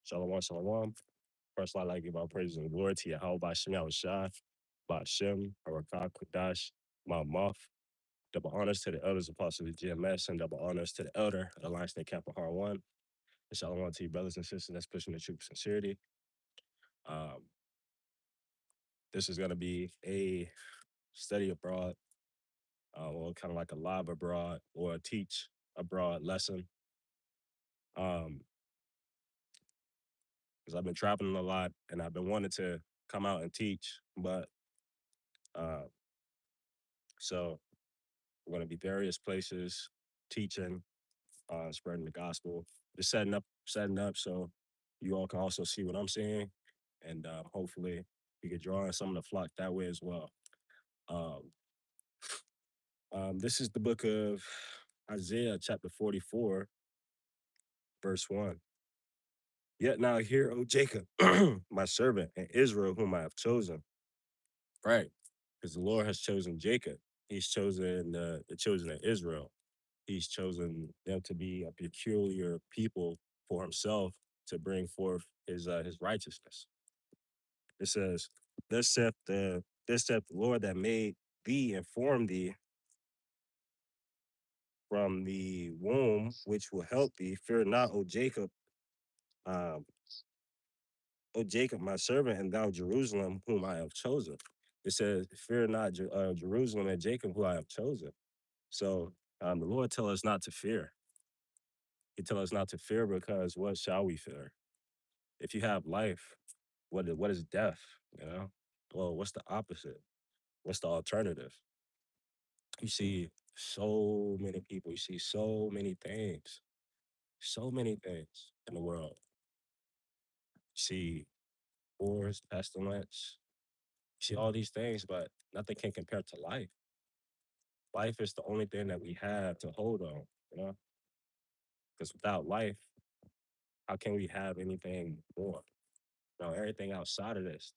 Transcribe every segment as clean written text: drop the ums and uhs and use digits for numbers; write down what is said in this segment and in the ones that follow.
Shalom, shalom. First, I'd like to give our praises and glory to Yahweh by Shem Yahushua, by Shem, Harakah, Kudash, Ma'amoth. Double honors to the elders, apostles of GMS, and double honors to the elder of the Lion State Kappa Har 1. And shalom to you, brothers and sisters that's pushing the truth of sincerity. Um, this is going to be a study abroad, or kind of like a live abroad or a teach abroad lesson. Because I've been traveling a lot and I've been wanting to come out and teach, but uh, so we're going to be various places teaching, spreading the gospel, just setting up so you all can also see what I'm seeing, and hopefully we could draw in some of the flock that way as well. Um, this is the book of Isaiah, chapter 44, verse 1. Yet now hear, O Jacob, my servant, and Israel, whom I have chosen. Right, because the Lord has chosen Jacob. He's chosen the children of Israel. He's chosen them to be a peculiar people for himself to bring forth his righteousness. It says, Thus saith the Lord that made thee and formed thee from the womb, which will help thee. Fear not, O Jacob, um, O Jacob, my servant, and thou Jerusalem, whom I have chosen. It says, Fear not, Jerusalem and Jacob, who I have chosen. So the Lord tell us not to fear. He tell us not to fear because what shall we fear? If you have life, what is death? You know, well, what's the opposite? What's the alternative? You see so many people. You see so many things in the world. You see wars, pestilence. You see all these things, but nothing can compare to life. Life is the only thing that we have to hold on. You know, because without life, how can we have anything more? You know, everything outside of this,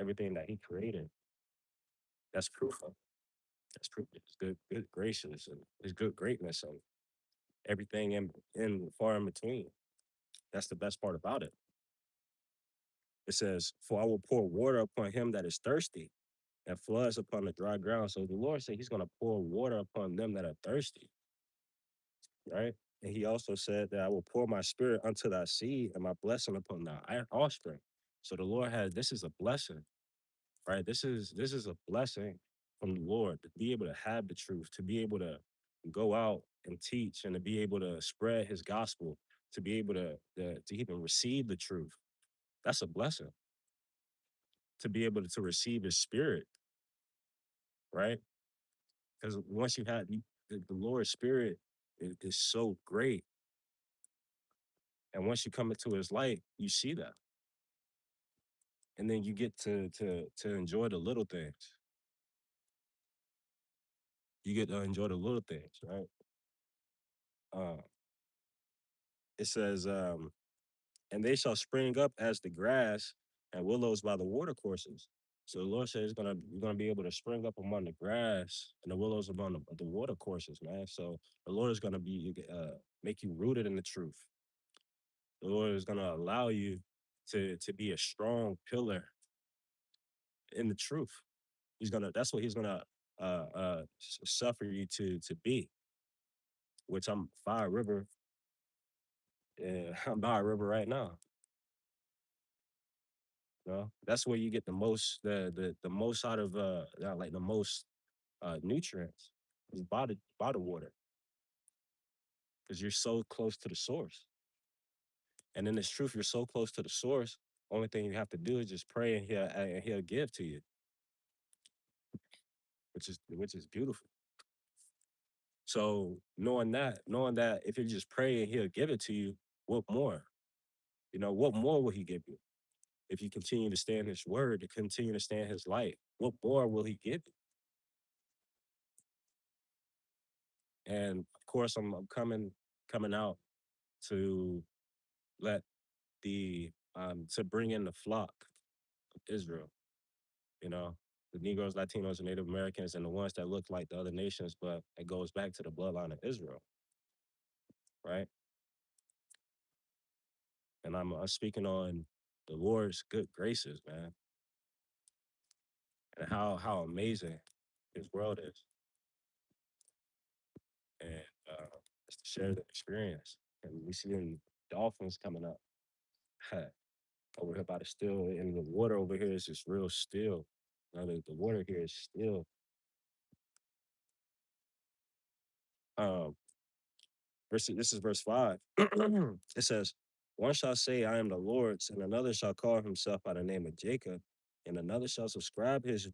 everything that He created, that's proof of. That's proof of His good gracious and His good greatness and everything in far in between. That's the best part about it. It says, "For I will pour water upon him that is thirsty, and floods upon the dry ground." So the Lord said He's going to pour water upon them that are thirsty, right? And He also said that I will pour my spirit unto thy seed and my blessing upon thy offspring. So the Lord has this is a blessing, right? This is a blessing from the Lord to be able to have the truth, to be able to go out and teach, and to be able to spread His gospel, to be able to even receive the truth. That's a blessing. To be able to receive His Spirit, right? Because once you have the Lord's Spirit is so great, and once you come into His light, you see that, and then you get to enjoy the little things. You get to enjoy the little things, right? Uh, it says, "And they shall spring up as the grass and willows by the watercourses." So the Lord says you're gonna be able to spring up among the grass and the willows among the watercourses, man. So the Lord is gonna be make you rooted in the truth. The Lord is gonna allow you to be a strong pillar in the truth. That's what He's gonna suffer you to be. Which I'm by a river. Yeah, I'm by a river right now. You know, that's where you get the most the most out of like the most nutrients is by the water, because you're so close to the source. And in this truth, you're so close to the source. Only thing you have to do is just pray, and He'll give to you, which is beautiful. So knowing that if you just pray and He'll give it to you, what more? You know, what more will He give you? If you continue to stay in His word, to continue to stay in His light, what more will He give you? And of course, I'm coming out to let to bring in the flock of Israel. You know, the Negroes, Latinos, and Native Americans, and the ones that look like the other nations, but it goes back to the bloodline of Israel, right? And I'm speaking on the Lord's good graces, man, and how amazing His world is, and just to share the experience. And we see them dolphins coming up over here by the still, and the water over here is just real still. The water here is still. Um, this is verse 5. It says, "One shall say, I am the Lord's, and another shall call himself by the name of Jacob, and another shall subscribe his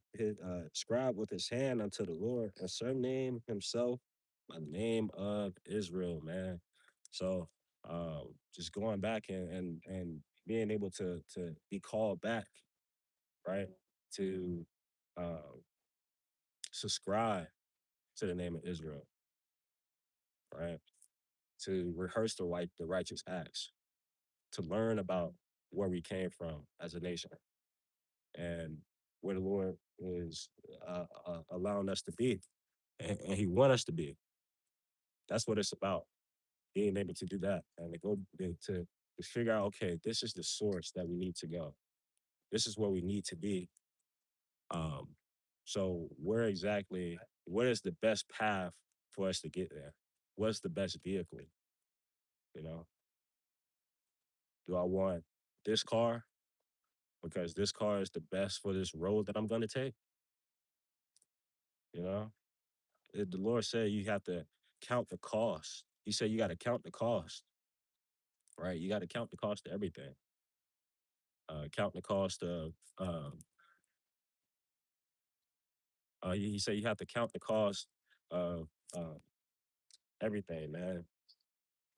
scribe with his hand unto the Lord, and surname himself by the name of Israel," man. So just going back and being able to be called back, right? To um subscribe to the name of Israel, right? To rehearse the righteous acts, to learn about where we came from as a nation and where the Lord is allowing us to be, and He want us to be. That's what it's about. Being able to do that and to figure out, okay, this is the source that we need to go. This is where we need to be. Um, so where exactly? What is the best path for us to get there? What's the best vehicle? You know, do I want this car because this car is the best for this road that I'm going to take? You know, the Lord said you have to count the cost. He said you got to count the cost, right? You got to count the cost of everything. Count the cost of. He said you have to count the cost of everything, man,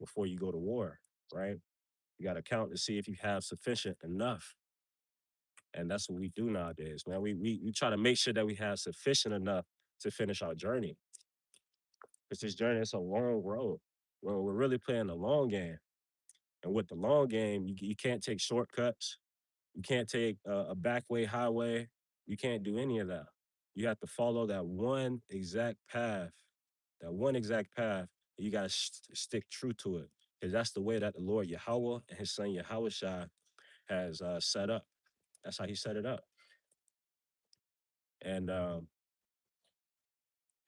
before you go to war, right? You got to count to see if you have sufficient enough, and that's what we do nowadays, man. We try to make sure that we have sufficient enough to finish our journey, because this journey is a long road. Well, we're really playing the long game. And with the long game, you can't take shortcuts. You can't take a back way, highway. You can't do any of that. You have to follow that one exact path, that one exact path. You got to stick true to it, because that's the way that the Lord Yahweh and His Son Yahweh Shai has set up. That's how He set it up. And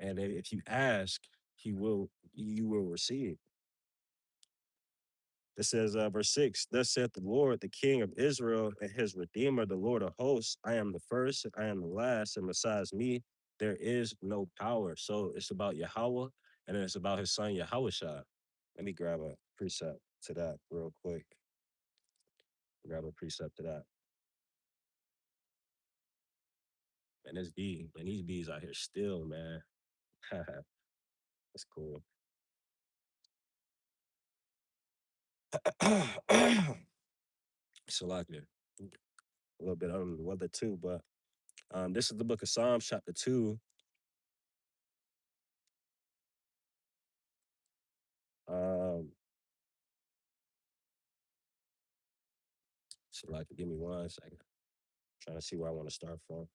if you ask, you will receive. It says, verse 6, "Thus saith the Lord, the King of Israel, and His Redeemer, the Lord of hosts, I am the first, and I am the last, and besides me, there is no power." So it's about Yahweh, and then it's about His Son, Yahweh Shai. Let me grab a precept to that real quick. Grab a precept to that. And this bee, and these bees out here still, man. That's cool. So like it. A little bit under the weather too, but this is the book of Psalms, chapter 2. Um, so like, give me 1 second. Trying to see where I want to start from.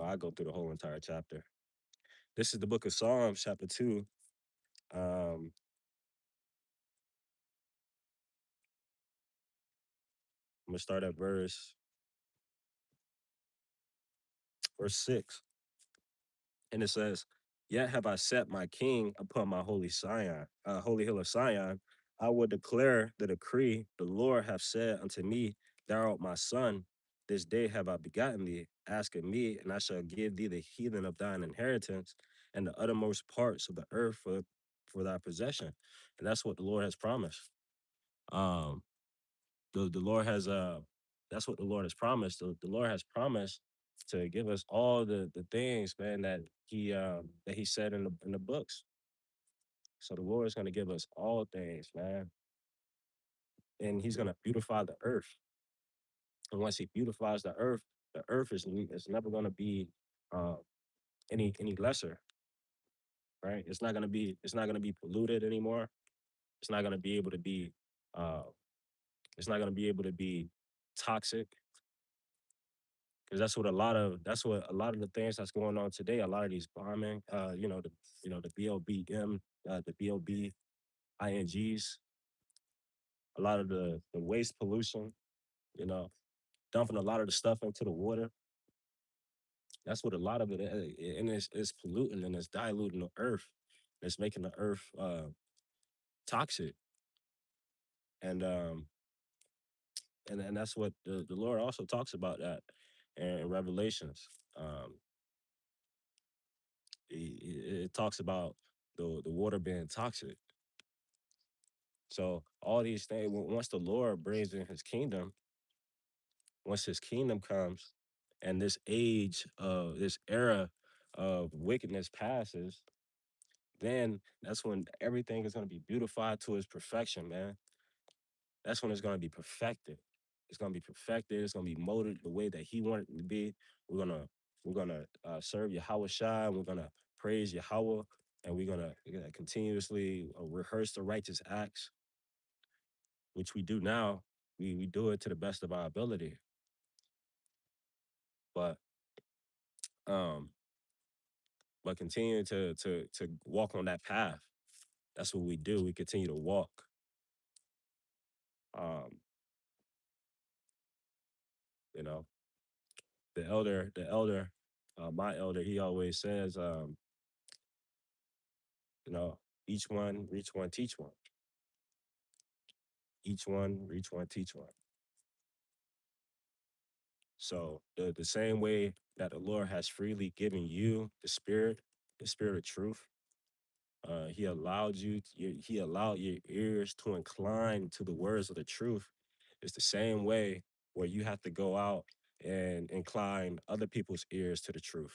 I go through the whole entire chapter. This is the book of Psalms, chapter 2. Um, I'm gonna start at verse 6. And it says, "Yet have I set my king upon my holy Zion, holy hill of Zion. I will declare the decree. The Lord hath said unto me, Thou art my son. This day have I begotten thee. Ask of me, and I shall give thee the heathen of thine inheritance, and the uttermost parts of the earth for thy possession." And that's what the Lord has promised. Um, the Lord has that's what the Lord has promised. The Lord has promised to give us all the things, man, that He said in the books. So the Lord is gonna give us all things, man. And He's gonna beautify the earth. And once He beautifies the earth is never gonna be uh, any lesser, right? It's not gonna be polluted anymore. It's not gonna be able to be uh it's not gonna be able to be toxic, because that's what a lot of the things that's going on today. A lot of these bombing, the BLBM, the BLBINGs, a lot of the waste pollution, you know, dumping a lot of the stuff into the water. That's what a lot of it is, and it's polluting and it's diluting the earth. It's making the earth toxic, and and that's what the Lord also talks about that in Revelations. Um, it talks about the water being toxic. So all these things, once the Lord brings in His kingdom, once His kingdom comes, and this age of this era of wickedness passes, then that's when everything is going to be beautified to its perfection, man. That's when it's going to be perfected. It's going to be perfected. It's going to be molded the way that He wanted it to be. We're gonna serve Yahweh Shai. We're gonna praise Yahweh, and we're gonna continuously rehearse the righteous acts, which we do now. We do it to the best of our ability, but um, but continue to walk on that path. That's what we do. We continue to walk. Um, you know, my elder, he always says, you know, each one, reach one, teach one. Each one, reach one, teach one. So the same way that the Lord has freely given you the spirit of truth, He allowed He allowed your ears to incline to the words of the truth. It's the same way where you have to go out and incline other people's ears to the truth.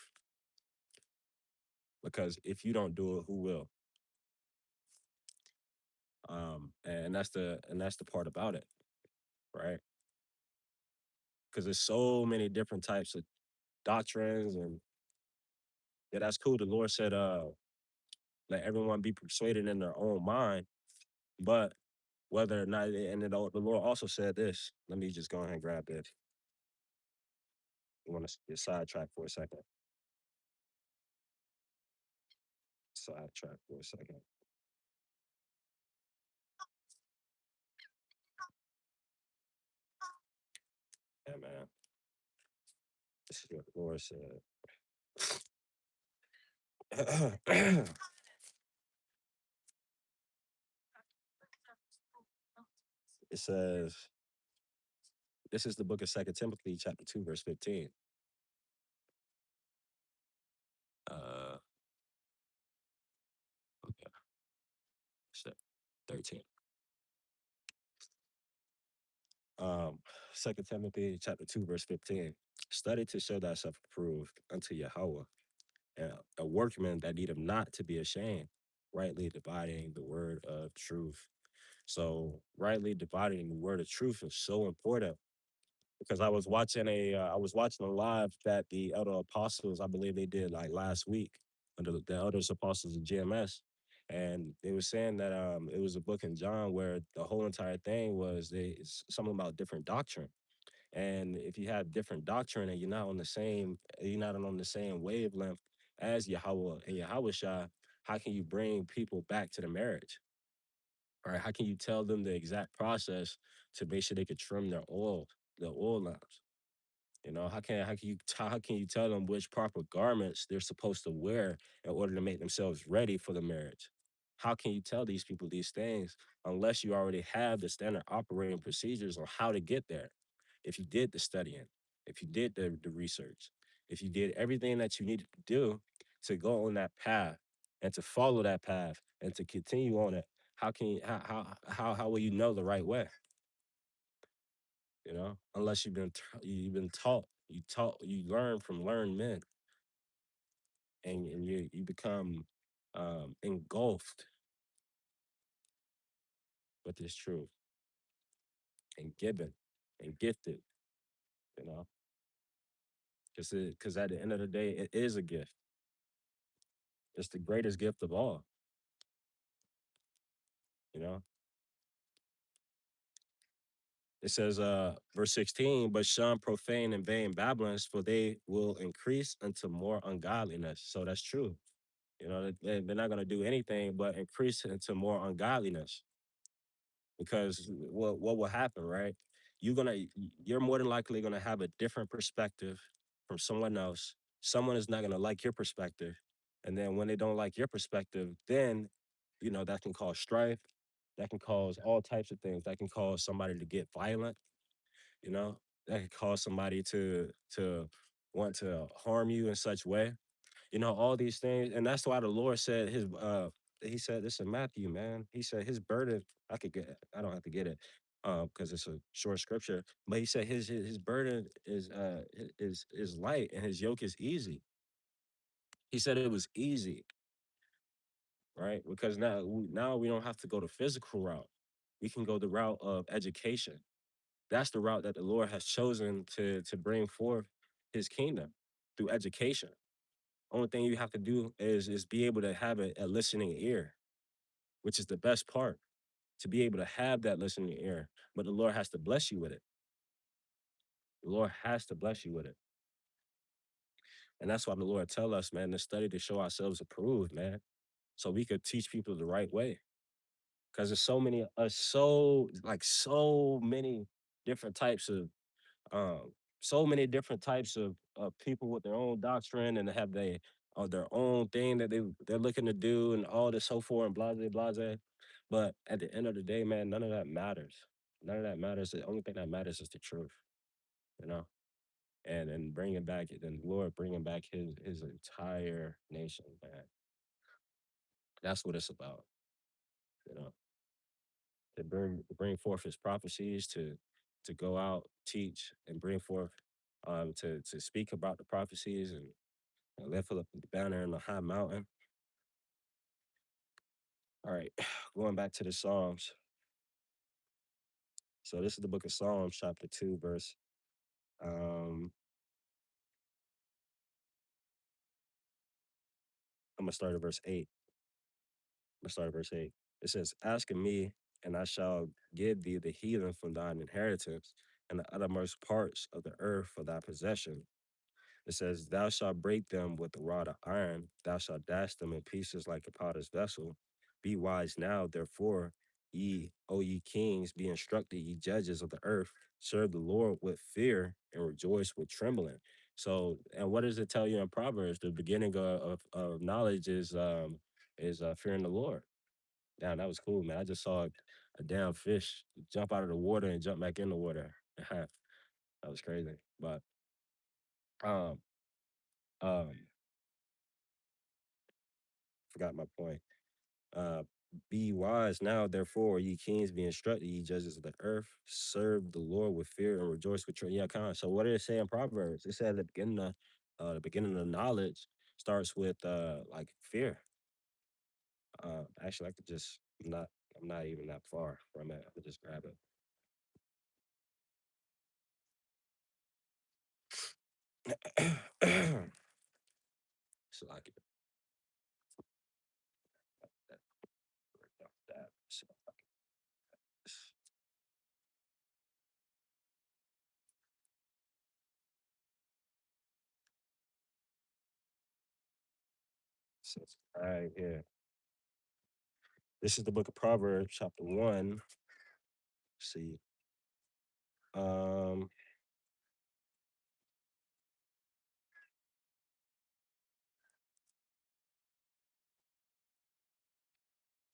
Because if you don't do it, who will? And that's the part about it, right? Because there's so many different types of doctrines, and yeah, that's cool. The Lord said, let everyone be persuaded in their own mind, but whether or not, and the Lord also said this. Let me just go ahead and grab this. I want to get sidetracked for a second. Sidetrack for a second. Yeah, man. This is what the Lord said. It says, this is the book of Second Timothy, chapter 2, verse 15. Uh, okay, 13. Um, Second Timothy chapter 2, verse 15. Study to show thyself approved unto Yahweh, and a workman that needeth not to be ashamed, rightly dividing the word of truth. So, rightly dividing the word of truth is so important because I was watching a live that the elder apostles, I believe they did like last week under the elders apostles of GMS, and they were saying that it was a book in John where the whole entire thing was it's something about different doctrine. And if you have different doctrine and you're not on the same wavelength as Yahweh and Yahweh Shai, how can you bring people back to the marriage? All right, how can you tell them the exact process to make sure they could trim their oil lamps? You know, how can you tell them which proper garments they're supposed to wear in order to make themselves ready for the marriage? How can you tell these people these things unless you already have the standard operating procedures on how to get there? If you did the studying, if you did the research, if you did everything that you needed to do to go on that path and to follow that path and to continue on it, how can you how will you know the right way? You know, unless you've been taught, you learn from learned men, and you become engulfed with this truth and given and gifted. You know, because at the end of the day, it is a gift. It's the greatest gift of all. You know, It says, verse 16, but shun profane and vain babblings, for they will increase unto more ungodliness. So that's true. You know, they're not going to do anything but increase into more ungodliness because what will happen, right? You're more than likely gonna have a different perspective from someone else. Someone is not gonna like your perspective, and then when they don't like your perspective, then that can cause strife. That can cause all types of things. That can cause somebody to get violent. You know, that can cause somebody to want to harm you in such way. All these things. And that's why the Lord said he said this in Matthew, man. He said his burden, I don't have to get it because it's a short scripture, but he said his burden is light and his yoke is easy. He said it was easy, right? Because now we don't have to go the physical route. We can go the route of education. That's the route that the Lord has chosen to bring forth his kingdom through education. Only thing you have to do is be able to have a listening ear, which is the best part, to be able to have that listening ear. But the Lord has to bless you with it. The Lord has to bless you with it. And that's why the Lord tell us, man, to study to show ourselves approved, man. So we could teach people the right way. Because there's so many different types of um, different types of people with their own doctrine and have their own thing that they're looking to do and all this so forth and blase blase. But at the end of the day, man, none of that matters. None of that matters. The only thing that matters is the truth, you know. And bringing back then Lord bringing back his entire nation, man. That's what it's about, you know. To bring forth his prophecies, to go out, teach, and bring forth to speak about the prophecies and lift up the banner in the high mountain. All right, going back to the Psalms. So this is the book of Psalms, chapter 2, verse. I'm gonna start at verse 8. I'm gonna start at verse 8. It says, "Ask of me, and I shall give thee the heathen for thine inheritance, and the uttermost parts of the earth for thy possession." It says, "Thou shalt break them with a rod of iron, thou shalt dash them in pieces like a potter's vessel. Be wise now, therefore, ye kings, be instructed, ye judges of the earth. Serve the Lord with fear and rejoice with trembling." So, and what does it tell you in Proverbs? The beginning of knowledge is fearing the Lord. Damn, that was cool, man. I just saw a damn fish jump out of the water and jump back in the water. That was crazy. But um um forgot my point. Uh, be wise now, therefore, ye kings, be instructed, ye judges of the earth. Serve the Lord with fear and rejoice with trembling. Yeah, kind. So what did it say in Proverbs? It said the beginning of knowledge starts with like fear. Actually, I could just not. I'm not even that far from it. I could just grab it. So I could that, that. So it's right here. This is the book of Proverbs, chapter 1. Let's see. Um,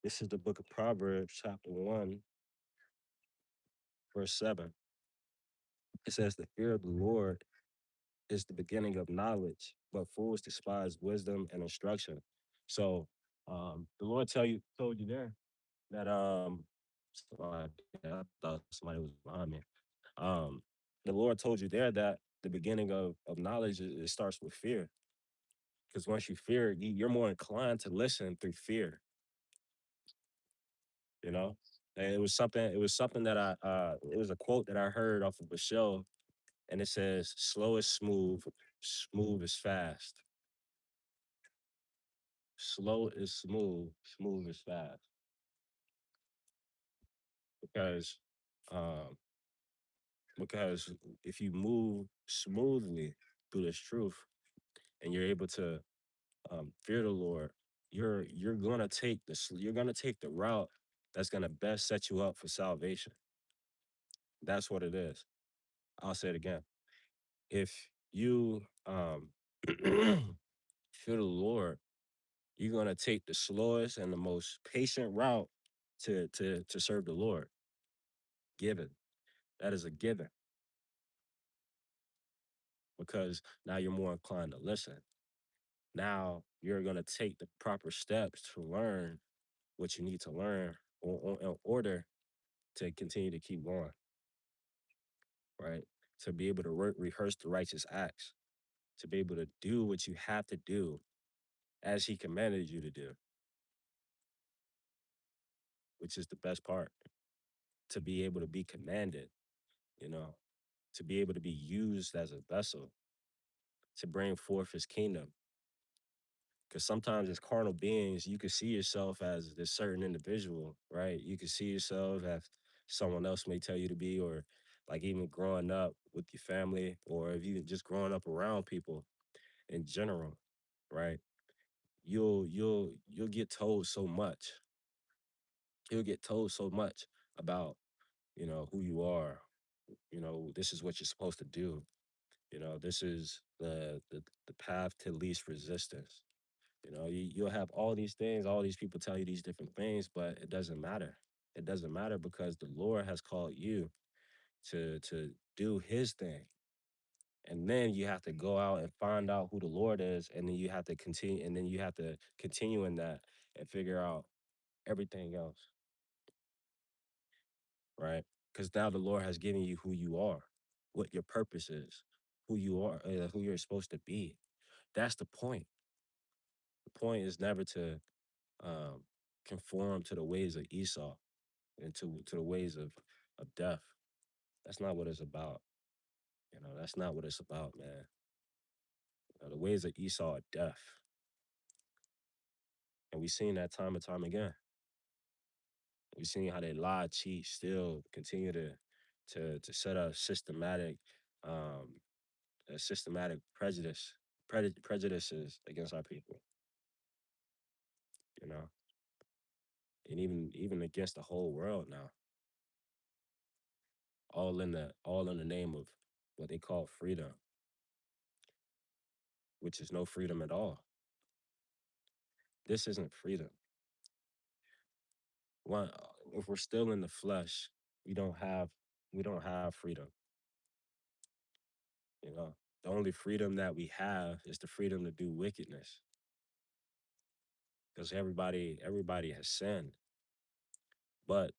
this is the book of Proverbs, chapter 1, verse 7. It says, "The fear of the Lord is the beginning of knowledge, but fools despise wisdom and instruction." So the Lord told you there that somebody, I thought somebody was behind me. Um the Lord told you there that the beginning of knowledge it starts with fear. Because once you fear, you're more inclined to listen through fear, you know? And it was something that it was a quote that I heard off of a show, and it says, "Slow is smooth, smooth is fast. Slow is smooth, smooth is fast." Because um Because if you move smoothly through this truth and you're able to fear the Lord, you're gonna take you're gonna take the route that's gonna best set you up for salvation. That's what it is. I'll say it again. If you fear the Lord, you're gonna take the slowest and the most patient route to serve the Lord. Given. That is a given because now you're more inclined to listen. Now you're gonna take the proper steps to learn what you need to learn in order to continue to keep going, right? To be able to rehearse the righteous acts, to be able to do what you have to do as he commanded you to do, which is the best part. To be able to be commanded, you know, to be able to be used as a vessel to bring forth his kingdom. Because sometimes as carnal beings, you can see yourself as this certain individual, right? You can see yourself as someone else may tell you to be, or like even growing up with your family, or if you just growing up around people in general, right? You'll get told so much. You'll get told so much about, who you are. This is what you're supposed to do. This is the path to least resistance. You'll have all these things, all these people tell you these different things, but it doesn't matter. It doesn't matter because the Lord has called you to do his thing. And then you have to go out and find out who the Lord is, and then you have to continue, and then you have to continue in that and figure out everything else, right? Because now the Lord has given you who you are, what your purpose is, who you are, who you're supposed to be. That's the point. The point is never to um, conform to the ways of Esau and to the ways of death. That's not what it's about. That's not what it's about, man. The ways of Esau are death, and we've seen that time and time again. We've seen how they lie, cheat, still continue to set up um, systematic prejudices against our people. You know, and even against the whole world now, all in the name of what they call freedom, which is no freedom at all. This isn't freedom. One, if we're still in the flesh, we don't have we don't have freedom. You know, the only freedom that we have is the freedom to do wickedness, because everybody has sinned. But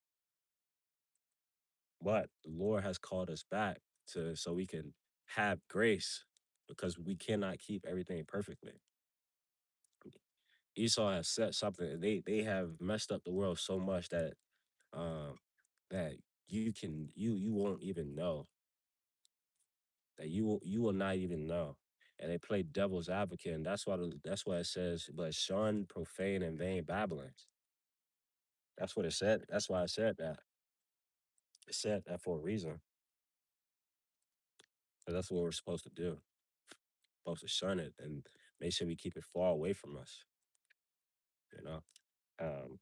the Lord has called us back to so we can have grace because we cannot keep everything perfectly. Esau has set something. They have messed up the world so much um that you won't even know, that you will not even know. And they play devil's advocate, and that's why it says, "But shun profane and vain babblings." That's what it said. That's why I said that. It said that for a reason. 'Cause that's what we're supposed to do. Supposed to shun it and make sure we keep it far away from us. You know. Um,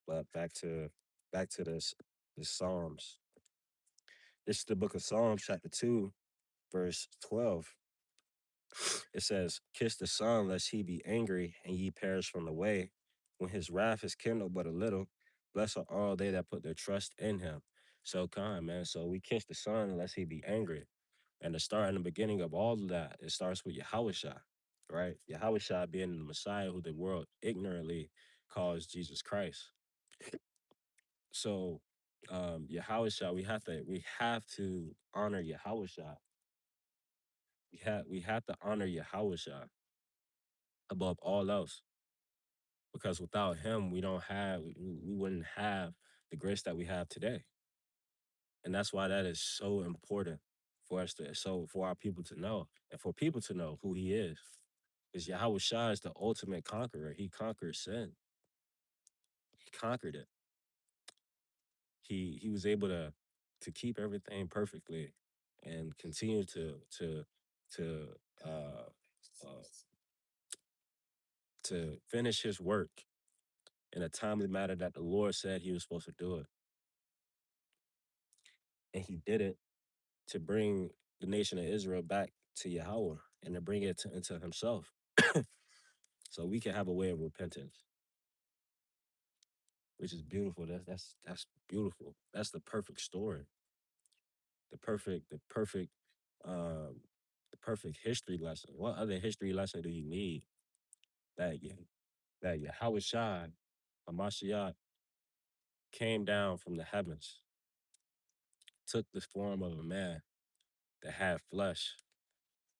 but back to this Psalms. This is the book of Psalms, chapter 2, verse 12. It says, "Kiss the Son, lest he be angry, and ye perish from the way. When his wrath is kindled but a little, blessed are all they that put their trust in him." So kind, man. So we kiss the Son, lest he be angry. And the start and the beginning of all of that, it starts with Yahushua, right? Yahushua being the Messiah who the world ignorantly calls Jesus Christ. So Yahushua, we have to honor Yahushua. We have to honor Yahushua above all else, because without him we wouldn't have the grace that we have today. And that's why that is so important for us to so for our people to know, and for people to know who he is. Because Yahweh Shah is the ultimate conqueror. He conquered sin. He conquered it. He was able to. to keep everything perfectly and continue to uh, uh to finish his work in a timely manner that the Lord said he was supposed to do it. And he did it to bring the nation of Israel back to Yahweh and to bring it into himself. So we can have a way of repentance, which is beautiful. That's beautiful. That's the perfect story. The perfect the perfect history lesson. What other history lesson do you need that that Yahweh Shai, Hamashiach, came down from the heavens, took the form of a man that had flesh,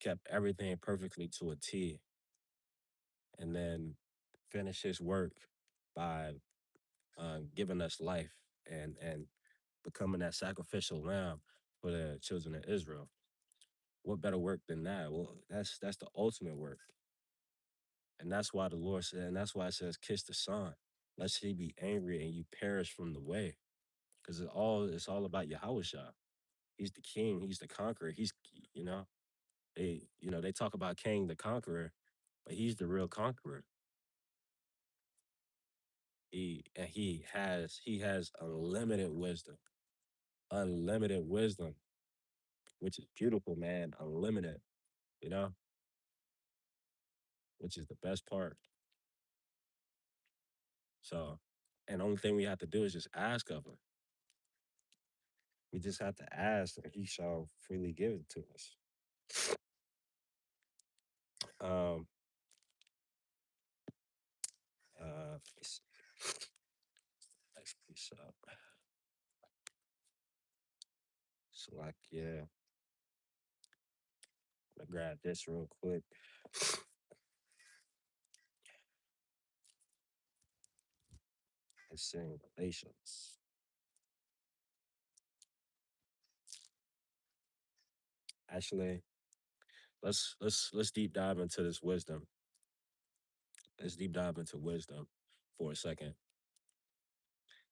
kept everything perfectly to a T, and then finished his work by giving us life and becoming that sacrificial lamb for the children of Israel. What better work than that? Well, that's the ultimate work. And that's why the Lord said, and that's why it says, kiss the Son, lest he be angry and you perish from the way. Because it's all about Yahweh Shah. He's the king, he's the conqueror. He's you know, they talk about King the Conqueror, but he's the real conqueror. He has unlimited wisdom. Unlimited wisdom, which is beautiful, man. Unlimited, you know, which is the best part. So, and the only thing we have to do is just ask of him. We just have to ask, and he shall freely give it to us. Um, Peace. Next piece up. So, like, yeah, I'm gonna grab this real quick. It's in Galatians. Actually, let's deep dive into this wisdom. Let's deep dive into wisdom for a second.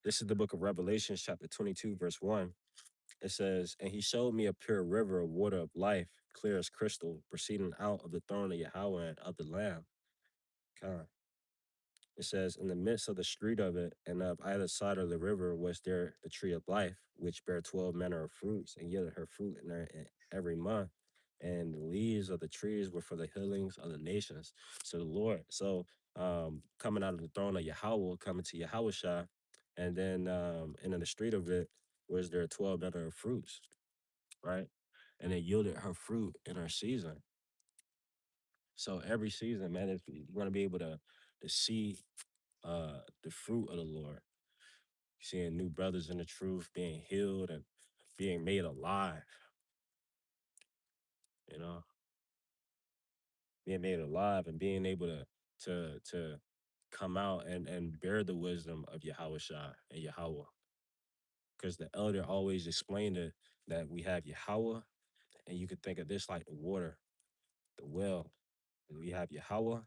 This is the book of Revelation, chapter 22, verse 1. It says, and he showed me a pure river of water of life, clear as crystal, proceeding out of the throne of Yahweh and of the Lamb. God. It says, in the midst of the street of it, and of either side of the river was there the tree of life, which bare 12 manner of fruits, and yielded her fruit in every month. And the leaves of the trees were for the healings of the nations. So the Lord, coming out of the throne of Yahweh, coming to Yahweh Shah, and then and in the street of it was there 12 manner of fruits, right? And it yielded her fruit in her season. So every season, man, if you're gonna be able to see the fruit of the Lord, seeing new brothers in the truth being healed and being made alive, you know, being made alive and being able to come out and bear the wisdom of Yahweh Shah and Yahweh. Because the elder always explained it that we have Yahweh, and you could think of this like the water, the well. And we have Yahweh,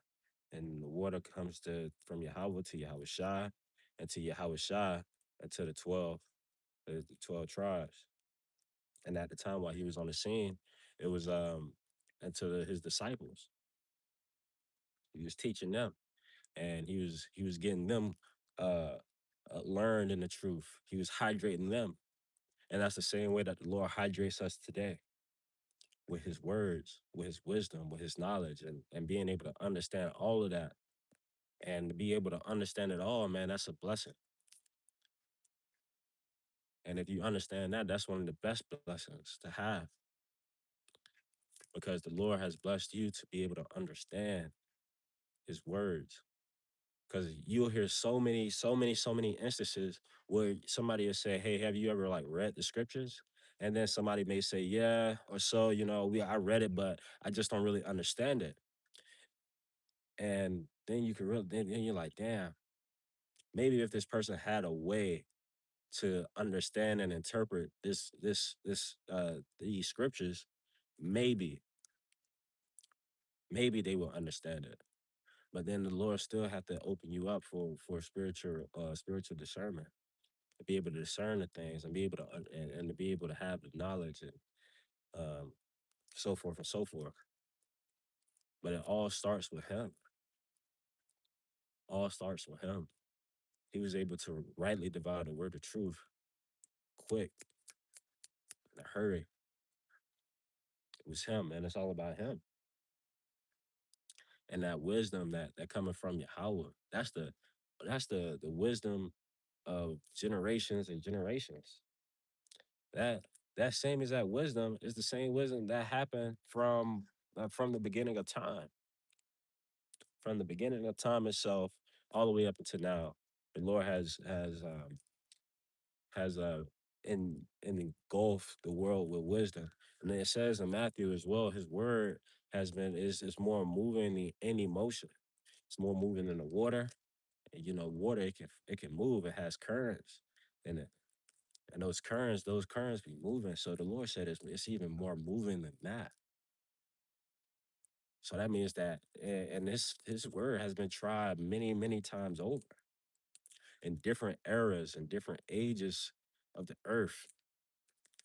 and the water comes to from Yahweh to Yahweh Shah, and to Yahweh Shah, and to the 12 tribes. And at the time while he was on the scene, it was and to his disciples. He was teaching them, and he was getting them uh, learned in the truth. He was hydrating them, and that's the same way that the Lord hydrates us today with His words, with His wisdom, with His knowledge, and being able to understand all of that, and to be able to understand it all, man, that's a blessing. And if you understand that, that's one of the best blessings to have because the Lord has blessed you to be able to understand His words. Because you'll hear so many instances where somebody will say, "Hey, have you ever like read the scriptures?" And then somebody may say, "Yeah," or so. I read it, but I just don't really understand it. And then you can really, then you're like, "Damn, maybe if this person had a way to understand and interpret these scriptures, maybe they will understand it." But then the Lord still have to open you up for spiritual discernment. to be able to discern the things and be able to and to be able to have the knowledge and um, so forth and so forth. But it all starts with him. All starts with him. He was able to rightly divide the word of truth quick in a hurry. It was him, and it's all about him. And that wisdom that coming from Yahweh. That's the wisdom of generations and generations. That that same exact wisdom is the same wisdom that happened from the beginning of time, from the beginning of time itself, all the way up until now. The Lord has engulfed the world with wisdom. And then it says in Matthew as well, his word is more moving than any motion. It's more moving than the water. And water it can move. It has currents in it. And those currents be moving. So the Lord said it's even more moving than that. So that means that and his word has been tried many, many times over in different eras and different ages of the earth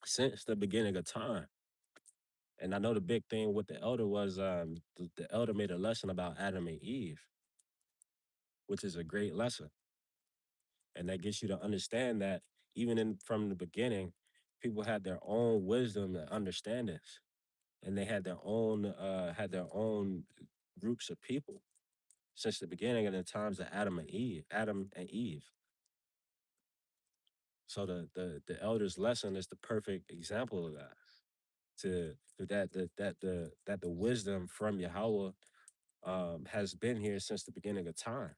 since the beginning of time. And I know the big thing with the elder was the elder made a lesson about Adam and Eve, which is a great lesson. And that gets you to understand that even in from the beginning, people had their own wisdom and understandings. And they had their own groups of people since the beginning of the times of Adam and Eve. So the elder's lesson is the perfect example of that. To that the wisdom from Yahweh has been here since the beginning of time,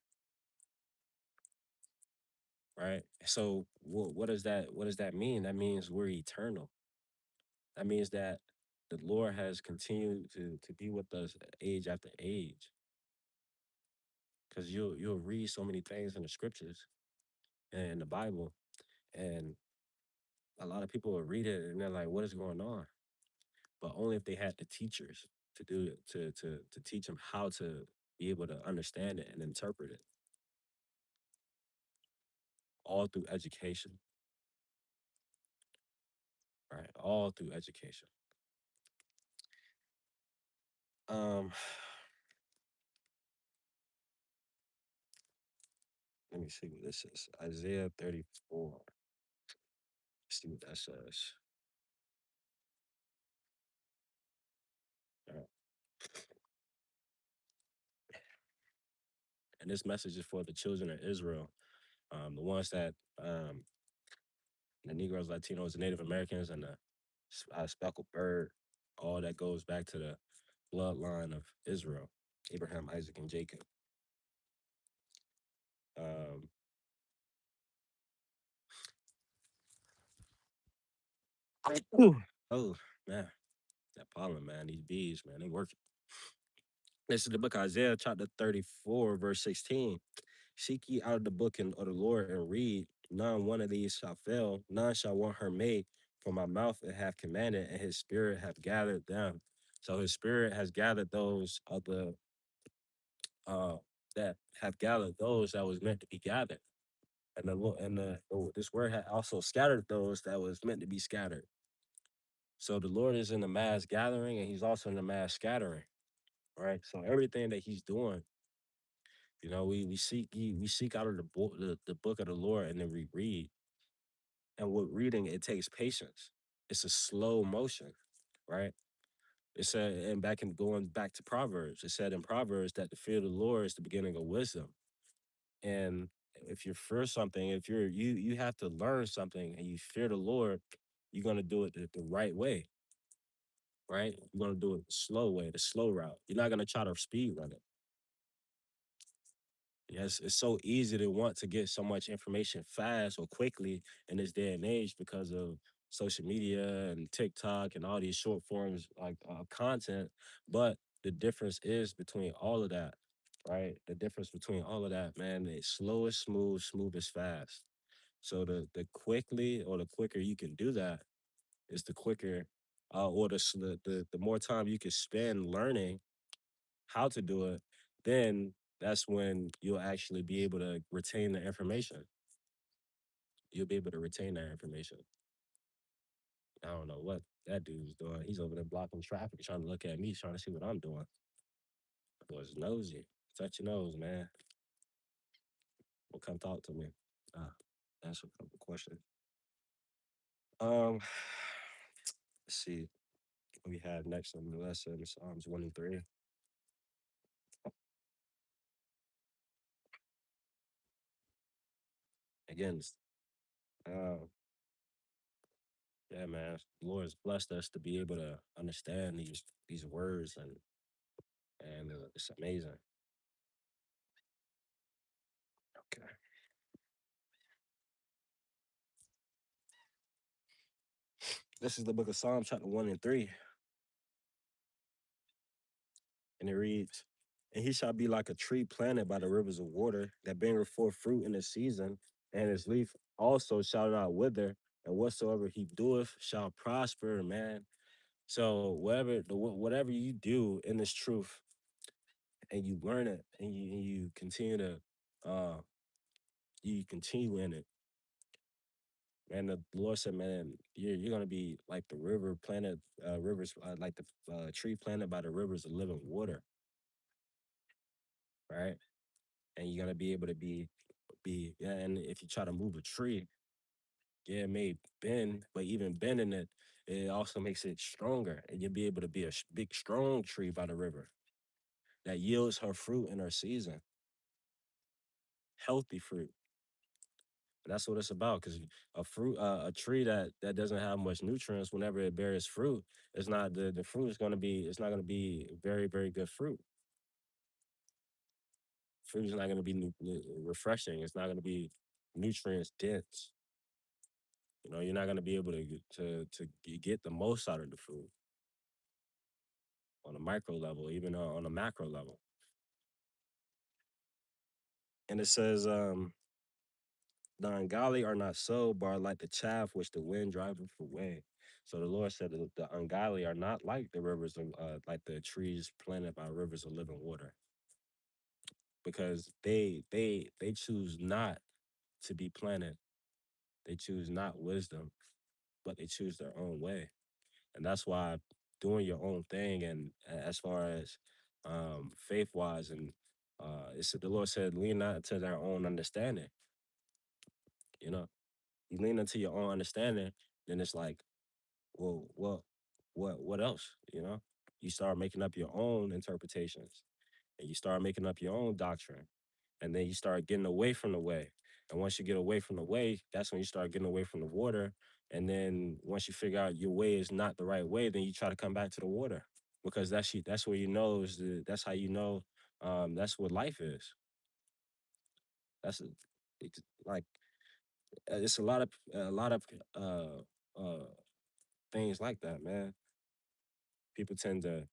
right? So what does that mean? That means we're eternal. That means that the Lord has continued to be with us age after age. Because you'll read so many things in the scriptures and in the Bible, and a lot of people will read it and they're like, "What is going on?" But only if they had the teachers to do it to teach them how to be able to understand it and interpret it, all through education, right? All through education. Um, let me see what this is. Isaiah 34. Let's see what that says. All right. And this message is for the children of Israel, the ones that the Negroes, Latinos, and Native Americans, and the speckled bird. All that goes back to the bloodline of Israel, Abraham, Isaac, and Jacob. Um, Whew. Oh man, that pollen, man, these bees, man, they working. This is the book of Isaiah, chapter 34, verse 16. Seek ye out of the book of the Lord and read. None one of these shall fail, none shall want her made. For my mouth it hath commanded, and his spirit hath gathered them. So his spirit has gathered those of the uh that have gathered those that was meant to be gathered. And this word had also scattered those that was meant to be scattered. So the Lord is in the mass gathering and he's also in the mass scattering, right? So everything that he's doing, we seek out of the book of the Lord and then we read. And with reading, it takes patience. It's a slow motion, right? It said, and going back to Proverbs, it said in Proverbs that the fear of the Lord is the beginning of wisdom. And if you're for something, if you have to learn something and you fear the Lord, you're gonna do it the right way, right? You're gonna do it the slow way, the slow route. You're not gonna try to speed run it. Yes, it's so easy to want to get so much information fast or quickly in this day and age because of social media and TikTok and all these short forms like content. But the difference is between all of that, right? The difference between all of that, man, it's slow is smooth, smooth is fast. So the quicker you can do that is the quicker, or the more time you can spend learning how to do it, then that's when you'll actually be able to retain the information. you'll be able to retain that information. I don't know what that dude's doing. He's over there blocking traffic, trying to look at me, trying to see what I'm doing. That boy's nosy. Touch your nose, man. Well, come talk to me. Uh, Answer a couple questions. Um, let's see what we have next on the lesson. Psalms 1 and 3. Again, uh, yeah, man. The Lord has blessed us to be able to understand these words, and it's amazing. Okay, this is the book of Psalms, chapter 1 and 3, and it reads, "And he shall be like a tree planted by the rivers of water, that bringeth forth fruit in the season, and his leaf also shall not wither, and whatsoever he doeth shall prosper." Man, so whatever you do in this truth, and you learn it, and you continue to uh you continue in it, man. The Lord said, man, you're gonna be like the river planted, rivers, like the tree planted by the rivers of living water, right? And you're gonna be able to be yeah. And if you try to move a tree, yeah, it may bend, but even bending it, it also makes it stronger, and you'll be able to be a big, strong tree by the river that yields her fruit in her season, healthy fruit. And that's what it's about. Because a tree that doesn't have much nutrients, whenever it bears fruit, it's not the fruit is going to be it's not going to be very very good fruit. Fruit is not going to be refreshing. It's not going to be nutrients dense. You're not going to be able to get the most out of the fruit on a micro level, even on a macro level. And it says, the ungodly are not so, but are like the chaff which the wind driveth away. So the Lord said that the ungodly are not like the rivers of, like the trees planted by rivers of living water, because they choose not to be planted. They choose not wisdom, but they choose their own way, and that's why doing your own thing, and as far as faith wise, and it's the Lord said, lean not to their own understanding. You know, you lean into your own understanding, then it's like, well, what else? You start making up your own interpretations, and you start making up your own doctrine, and then you start getting away from the way. And once you get away from the way, that's when you start getting away from the water. And then once you figure out your way is not the right way, then you try to come back to the water, because that's where you know that's how you know, that's what life is. That's it's like it's a lot of uh uh things like that, man. People tend to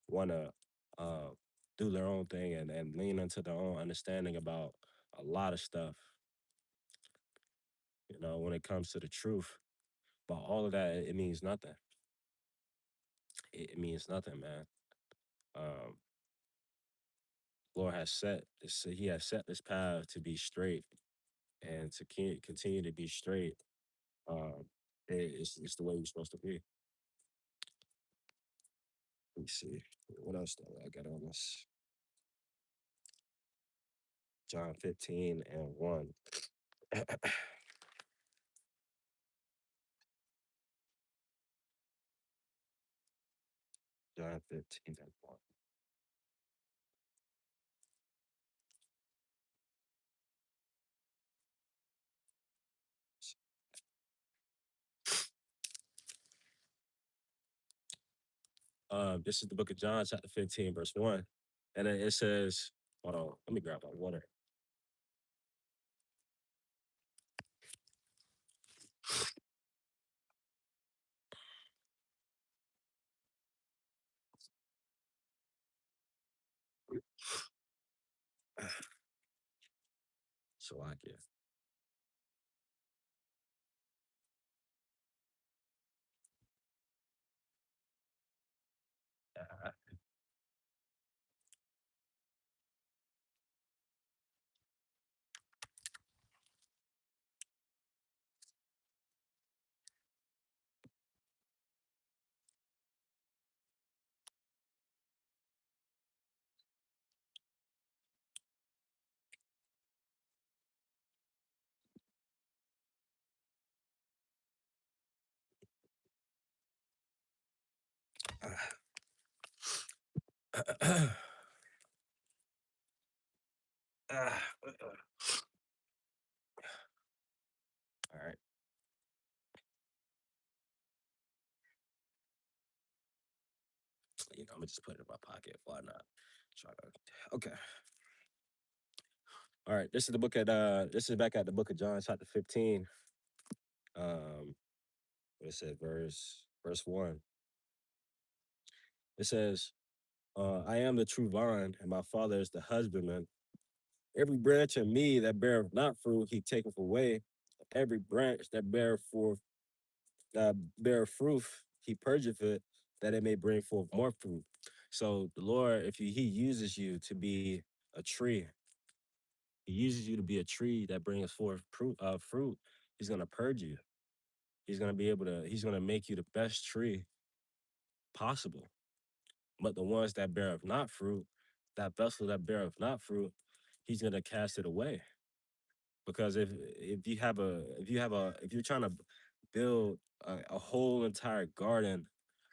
want to uh, do their own thing, and lean into their own understanding about a lot of stuff, when it comes to the truth. But all of that, it means nothing. It means nothing, man. Um, Lord has set this, He has set this path to be straight, and to continue to be straight. Um, it's the way we're supposed to be. Let me see. What else do I got on this? John 15:1. John 15:1. This is the book of John, chapter 15, verse 1. And it says, hold on, let me grab my water. So I can. Ah, all right. I'm gonna just put it in my pocket. Why not? Try to. Okay. All right. This is the book at. This is back at the book of John, chapter 15. What it said, verse 1. It says, "I am the true vine, and my Father is the husbandman. Every branch in me that beareth not fruit, he taketh away. Every branch that beareth fruit, he purgeth it, that it may bring forth more fruit." So the Lord, if he uses you to be a tree, he uses you to be a tree that brings forth fruit. He's gonna purge you. He's gonna be able to. He's gonna make you the best tree possible. But the ones that beareth not fruit, that vessel that beareth not fruit, he's gonna cast it away. Because if you're trying to build a whole entire garden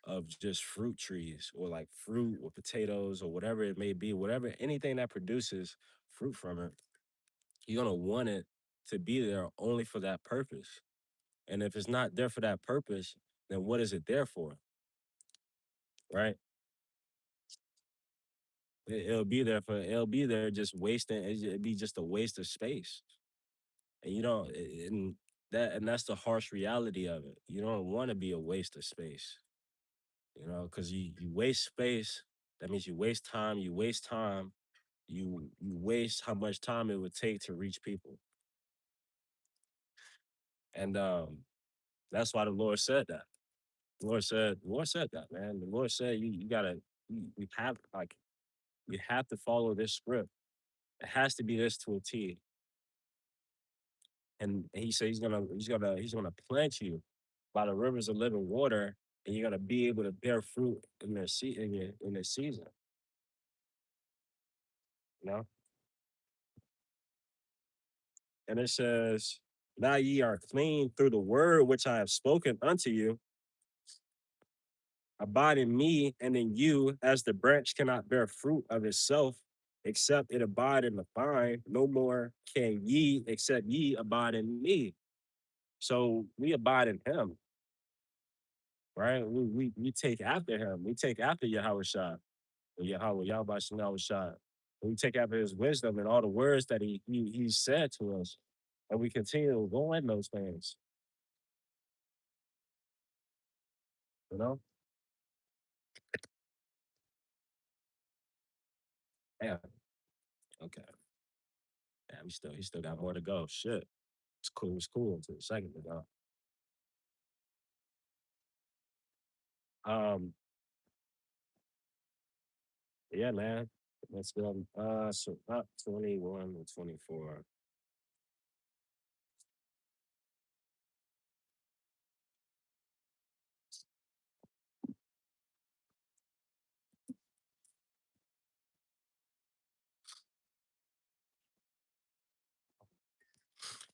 of just fruit trees or like fruit or potatoes or whatever it may be, whatever anything that produces fruit from it, you're gonna want it to be there only for that purpose. And if it's not there for that purpose, then what is it there for? Right? It'll be there just wasting. It'd be just a waste of space. And you don't and that's the harsh reality of it. You don't want to be a waste of space, because you waste space, that means you waste how much time it would take to reach people. And that's why the Lord said that. The Lord said that, man. The Lord said you gotta you have like you have to follow this script. It has to be this to a T. And he said he's gonna plant you by the rivers of living water, and you're gonna be able to bear fruit in their season. You know, and it says, "Now ye are clean through the word which I have spoken unto you. Abide in me, and in you, as the branch cannot bear fruit of itself, except it abide in the vine. No more can ye, except ye abide in me." So we abide in Him, right? We take after Him. We take after Yahweh Shah, or Yahweh Yahweh Shah Shah. We take after His wisdom and all the words that He said to us, and we continue to go in those things. You know, yeah, okay, yeah. He still got more to go. Shit, it's cool. It's cool until a second ago. Um, yeah, man. Let's go. So up 21 and 24.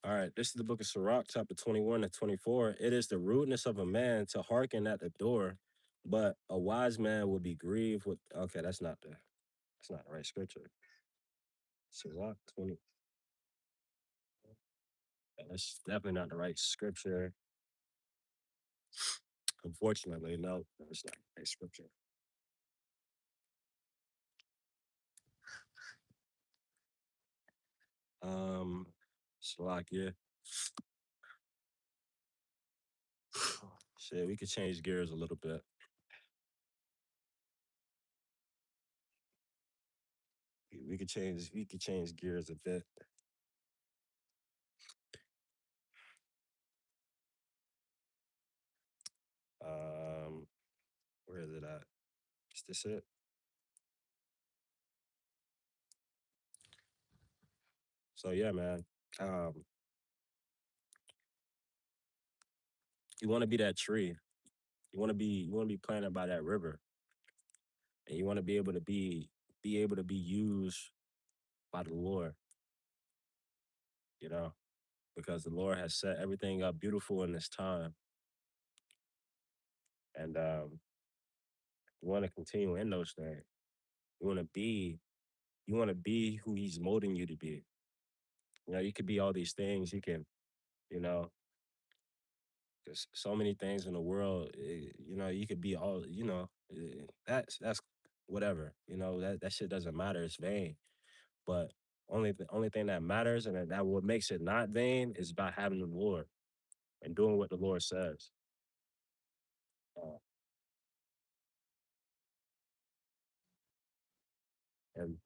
All right, this is the book of Sirach, chapter 21 and 24. It is the rudeness of a man to hearken at the door, but a wise man will be grieved with. Okay, that's not the right scripture. Sirach 20. That's definitely not the right scripture. Unfortunately, no, that's not the right scripture. Um, Slovakia. Shit, we could change gears a little bit. We could change gears a bit. Um, where is it at? Is this it? So yeah, man. Um, you want to be that tree. You want to be planted by that river, and you want to be able to be used by the Lord. You know, because the Lord has set everything up beautiful in this time, and you want to continue in those things. You want to be. You want to be who He's molding you to be. You know, you could be all these things. You can, you know, there's so many things in the world. You know, you could be all. You know, that's whatever. You know, that shit doesn't matter. It's vain. But only thing that matters and that what makes it not vain is about having the Lord and doing what the Lord says. Uh, and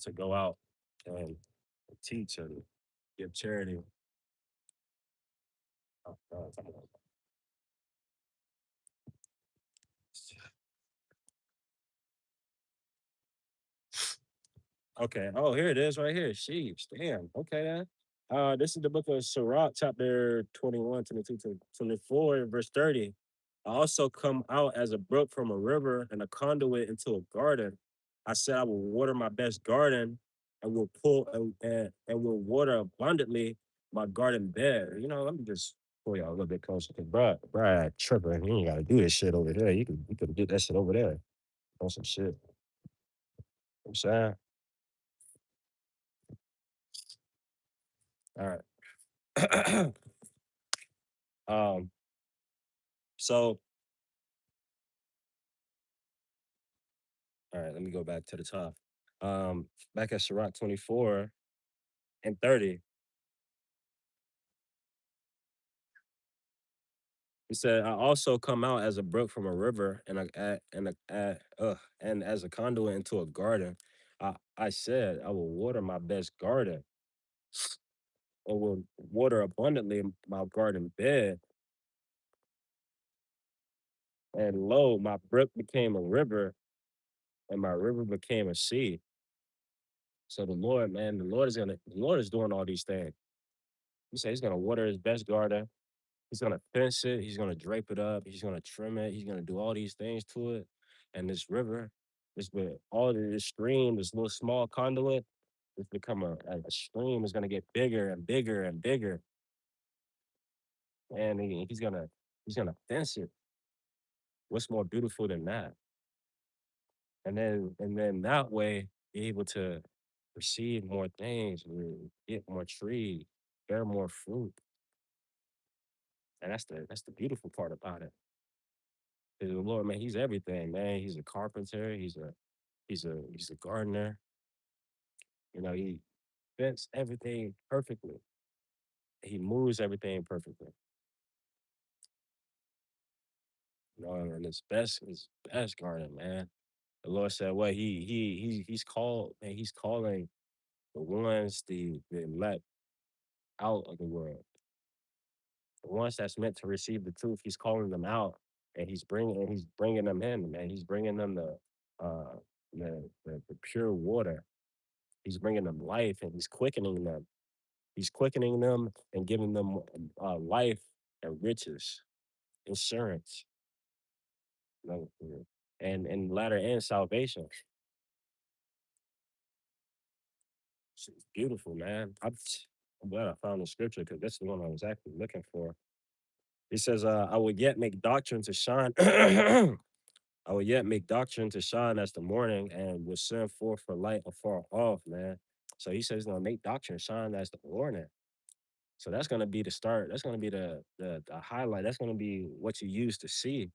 to go out and teach and give charity. Come on. Okay. Oh, here it is right here. Sheesh. Damn. Okay. Then. This is the book of Sirach, chapter 21, 22 to 24, verse 30. I also come out as a brook from a river and a conduit into a garden. I said I will water my best garden and will pull and will water abundantly my garden bed. You know, let me just pull y'all a little bit closer. Cause bruh, tripping. You ain't gotta do this shit over there. You could do that shit over there on some shit. You know what I'm saying? All right. um, so all right, let me go back to the top. Back at Sirach 24 and 30, he said, I also come out as a brook from a river and as a conduit into a garden. I said, I will water my best garden, or will water abundantly my garden bed. And lo, my brook became a river, and my river became a sea. So the Lord, man, the Lord is doing all these things. He said he's gonna water his best garden. He's gonna fence it. He's gonna drape it up. He's gonna trim it. He's gonna do all these things to it. And this river, this with all of this stream, this little small conduit, it's become a stream. Is gonna get bigger and bigger and bigger. And he's gonna fence it. What's more beautiful than that? And then that way, be able to receive more things, get more trees, bear more fruit. And that's the beautiful part about it. 'Cause the Lord, man, He's everything, man. He's a carpenter. He's a gardener. You know, He fits everything perfectly. He moves everything perfectly. You know, and his best garden, man. The Lord said, "What he's called, man. He's calling the ones the elect out of the world, the ones that's meant to receive the truth. He's calling them out, and he's bringing them in, man. He's bringing them uh the pure water. He's bringing them life, and he's quickening them. He's quickening them and giving them life and riches, insurance, you know, and latter and salvation. It's beautiful, man. I'm glad I found the scripture because that's the one I was actually looking for. He says, "I will yet make doctrine to shine." I will yet make doctrine to shine as the morning, and will send forth for light afar off, man. So he says, he's gonna make doctrine shine as the morning. So that's gonna be the start. That's gonna be the highlight. That's gonna be what you use to see.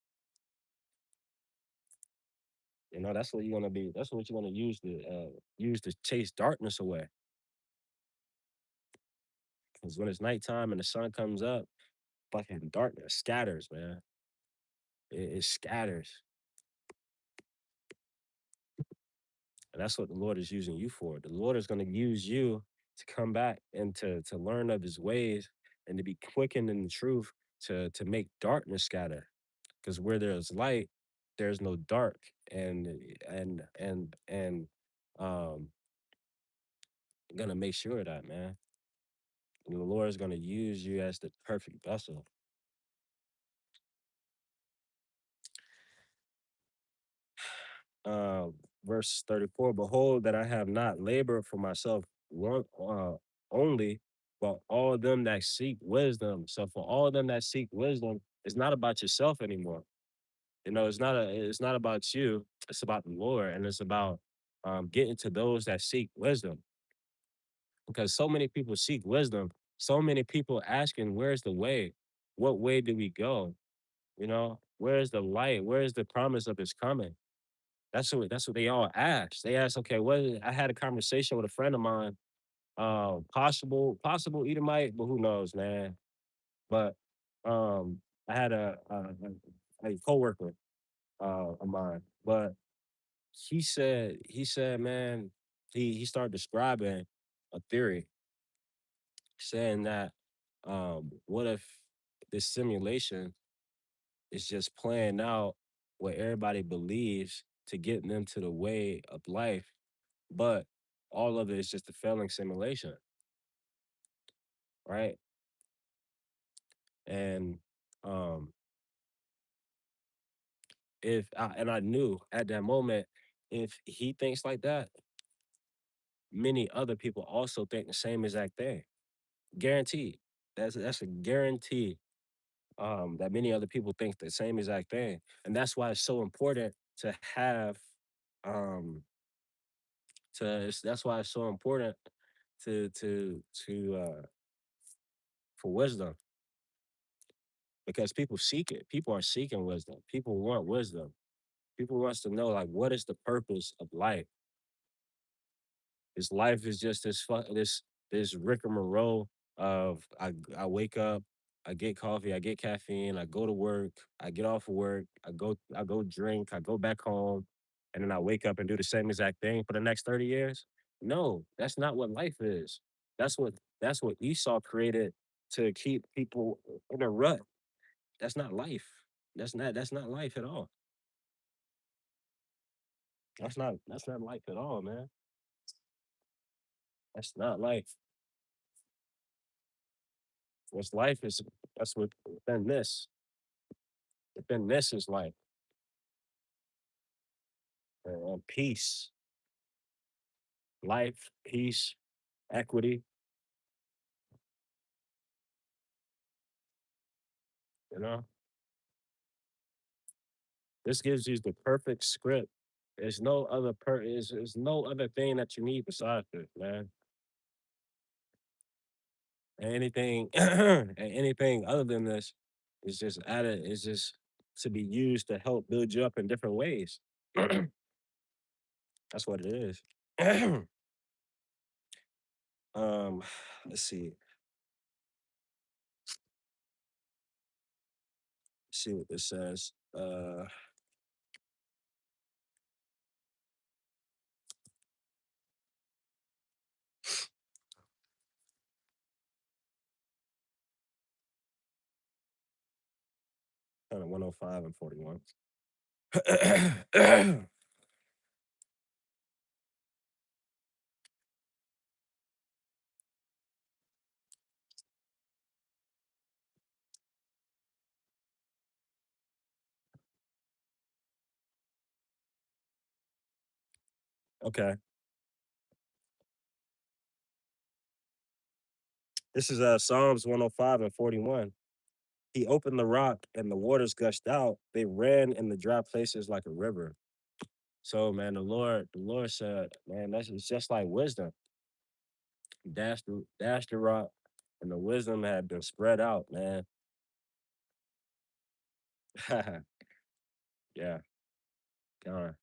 You know, that's what you're gonna be. That's what you're gonna use to chase darkness away. Because when it's nighttime and the sun comes up, fucking darkness scatters, man. It scatters, and that's what the Lord is using you for. The Lord is gonna use you to come back and to learn of His ways and to be quickened in the truth to make darkness scatter. Because where there's light, there's no dark, and um, gonna make sure of that, man. And the Lord is gonna use you as the perfect vessel. uh, Verse 34, behold that I have not labored for myself one only, but all them that seek wisdom. So for all them that seek wisdom, it's not about yourself anymore. You know, it's not about you, it's about the Lord, and it's about getting to those that seek wisdom, because so many people seek wisdom. So many people asking, "Where's the way? What way do we go? You know, where's the light? Where's the promise of His coming?" That's what they all ask. They ask, "Okay, I had a conversation with a friend of mine, possible Edomite, but who knows, man." But I had a coworker of mine, but he said, man, he started describing a theory saying that what if this simulation is just playing out what everybody believes to get them to the way of life, but all of it is just a failing simulation, right? And um and I knew at that moment, if he thinks like that, many other people also think the same exact thing. Guaranteed. That's a guarantee, that many other people think the same exact thing. And that's why it's so important to have um that's why it's so important to for wisdom, because people seek it. People are seeking wisdom. People want wisdom. People wants to know, like, what is the purpose of life? His life is just this rigmarole of I wake up, I get coffee, I get caffeine, I go to work, I get off of work, I go drink, I go back home, and then I wake up and do the same exact thing for the next 30 years. No, that's not what life is. That's what Esau created to keep people in a rut. That's not life. That's not life at all. That's not life at all, man. That's not life. What's life is that's what within this. Within this is life, and peace, life, peace, equity. You know, this gives you the perfect script. There's no other thing that you need besides this, man. And anything and anything other than this is just added. Is just to be used to help build you up in different ways. That's what it is. um, let's see. See what this says. 105 and 41. Okay. This is Psalms 105 and 41. He opened the rock and the waters gushed out. They ran in the dry places like a river. So man, the Lord said, man, that's it's just like wisdom. He dashed the rock, and the wisdom had been spread out, man. Yeah, God.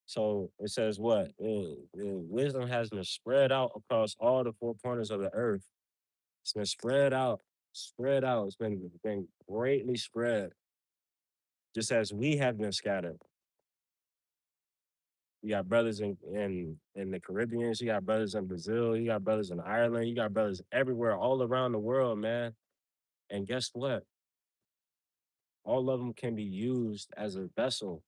So it says what? Wisdom has been spread out across all the four corners of the earth. It's been spread out. It's been greatly spread, just as we have been scattered. You got brothers in the Caribbeans, you got brothers in Brazil, you got brothers in Ireland, you got brothers everywhere, all around the world, man. And guess what? All of them can be used as a vessel.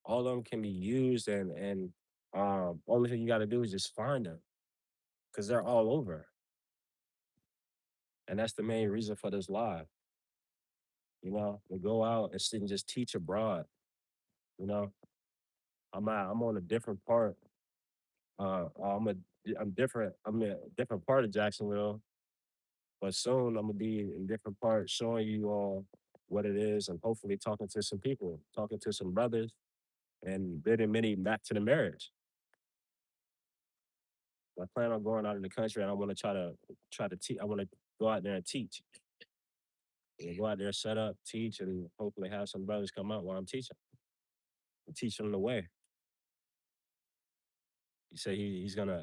All of them can be used, and only thing you got to do is just find them because they're all over. And that's the main reason for this live. To go out and sit and just teach abroad. You know, I'm on a different part. I'm different. I'm in a different part of Jacksonville, but soon I'm gonna be in different parts, showing you all what it is, and hopefully talking to some people, talking to some brothers, and building many back to the marriage. I plan on going out in the country, and I want to try to teach. I want to go out there and teach. Go out there, set up, teach, and hopefully have some brothers come out while I'm teaching. Teach them the way. He said he's gonna